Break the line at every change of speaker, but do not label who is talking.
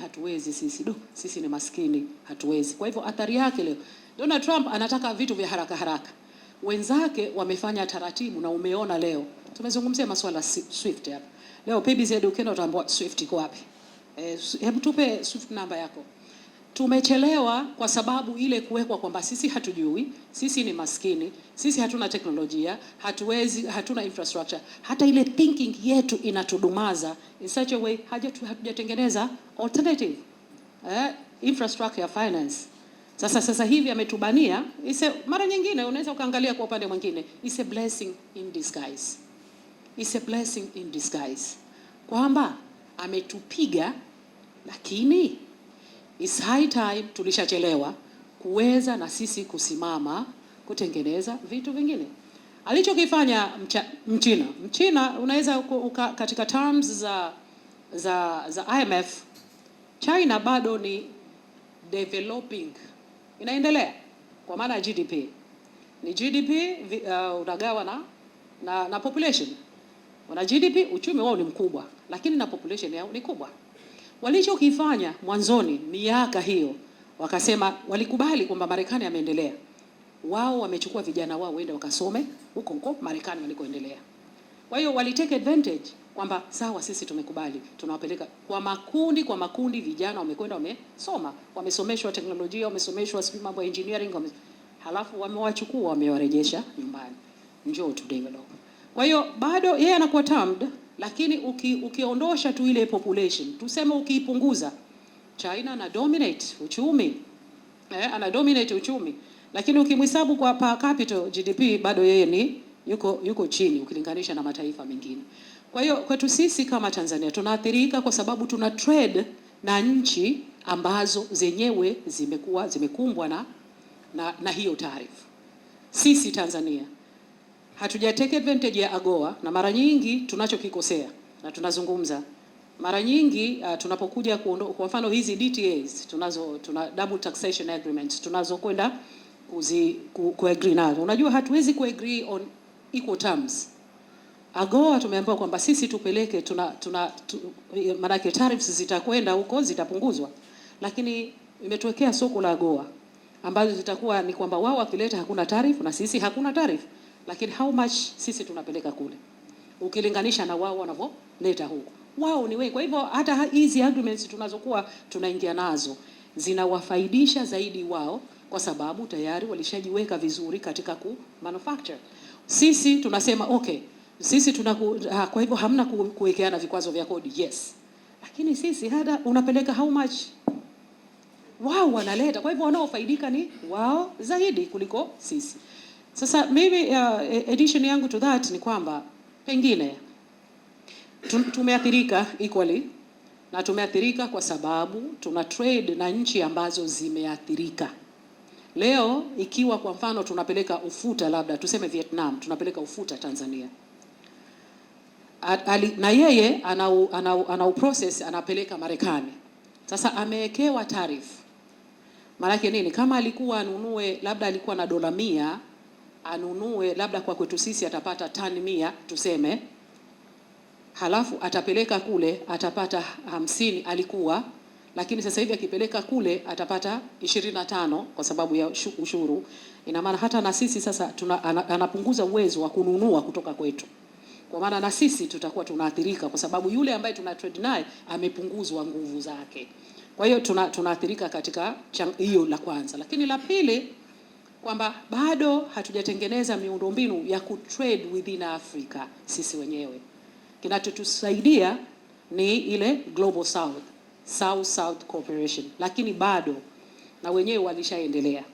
hatuwezi sisi ni maskini, hatuwezi. Kwa hivyo athari yake leo, Donald Trump anataka vitu vya haraka haraka. Wenzake wamefanya taratibu, na umeona leo tumezungumzia masuala Swift hapa. Leo PBZ ukienda utaambiwa Swift iko wapi? Hebu tupe Swift namba yako. Tumechelewa kwa sababu ile kuwekwa kwamba sisi hatujui, sisi ni maskini, sisi hatuna teknolojia, hatuwezi, hatuna infrastructure. Hata ile thinking yetu inatudumaza in such a way hatujatengeneza alternative infrastructure ya finance. Sasa hivi ametubania. Mara nyingine unaweza ukaangalia kwa upande mwingine, it's a blessing in disguise. It's a blessing in disguise. Kwamba ametupiga, lakini it's high time, tulishachelewa kuweza na sisi kusimama kutengeneza vitu vingine. Alichokifanya Mchina unaweza katika terms za IMF, China bado ni developing, inaendelea kwa maana GDP. Ni GDP unagawa na population. Wana GDP, uchumi wao ni mkubwa, lakini na population yao ni kubwa. Walichokifanya mwanzoni miaka hiyo, wakasema walikubali kwamba Marekani ameendelea. Wao wamechukua vijana wao waende wakasome huko Marekani walikoendelea. Kwa hiyo walitake advantage kwamba sawa, sisi tumekubali, tunawapeleka kwa makundi vijana wamekwenda wamesoma, wamesomeshwa teknolojia, wamesomeshwa mambo ya engineering, halafu wamewachukua wamewarejesha nyumbani. Njoo to develop. Kwa hiyo bado yeye anakuwa termed, lakini ukiondosha tu ile population, tuseme ukiipunguza, China ana dominate uchumi. Ana dominate uchumi. Lakini ukimhesabu kwa per capita GDP bado yeye ni yuko chini ukilinganisha na mataifa mengine. Kwa hiyo kwetu sisi kama Tanzania tunaathirika kwa sababu tuna trade na nchi ambazo zenyewe zimekumbwa na hiyo taarifa. Sisi Tanzania hatujatake advantage ya AGOA, na mara nyingi tunachokikosea na tunazungumza mara nyingi tunapokuja kwa mfano hizi DTAs tuna double taxation agreements tunazokwenda kuagree nazo. Unajua hatuwezi kuagree on equal terms. AGOA tumeambiwa kwamba sisi tupeleke maana yake tariffs zitakwenda huko, zitapunguzwa. Lakini imetuwekea soko la AGOA ambazo zitakuwa ni kwamba wao wakileta hakuna tariff na sisi hakuna tariff. Lakini how much sisi tunapeleka kule ukilinganisha na wao wanavyoleta huko. Wao ni wengi. Kwa hivyo hata hizi agreements tunazokuwa tunaingia nazo zinawafaidisha zaidi wao, kwa sababu tayari walishajiweka vizuri katika manufacture. Sisi tunasema okay, sisi kwa hivyo hamna kuwekeana vikwazo vya kodi. Yes. Lakini sisi hata unapeleka how much wao wanaleta. Kwa hivyo wanaofaidika ni wao zaidi kuliko sisi. Sasa maybe addition yangu to that ni kwamba pengine tumeathirika equally, na tumeathirika kwa sababu tuna trade na nchi ambazo zimeathirika. Leo ikiwa kwa mfano tunapeleka ufuta, labda tuseme Vietnam, tunapeleka ufuta Tanzania. Na yeye ana process anapeleka Marekani. Sasa amewekewa tariff. Maana yake nini? Kama alikuwa anunue, labda alikuwa na dola 100, anunue labda kwa kwetu sisi atapata tani 100 tuseme. Halafu atapeleka kule atapata 50 alikuwa, lakini sasa hivi akipeleka kule atapata 25 kwa sababu ya ushuru. Ina maana hata na sisi sasa anapunguza uwezo wa kununua kutoka kwetu. Kwa maana na sisi tutakuwa tunaathirika kwa sababu yule ambaye tuna trade naye amepunguzwa nguvu zake. Kwa hiyo tunaathirika katika hiyo la kwanza. Lakini la pili kwamba bado hatujatengeneza miundombinu ya kutrade within Africa sisi wenyewe. Kinachotusaidia ni ile Global South Cooperation, lakini bado na wenyewe walishaendelea.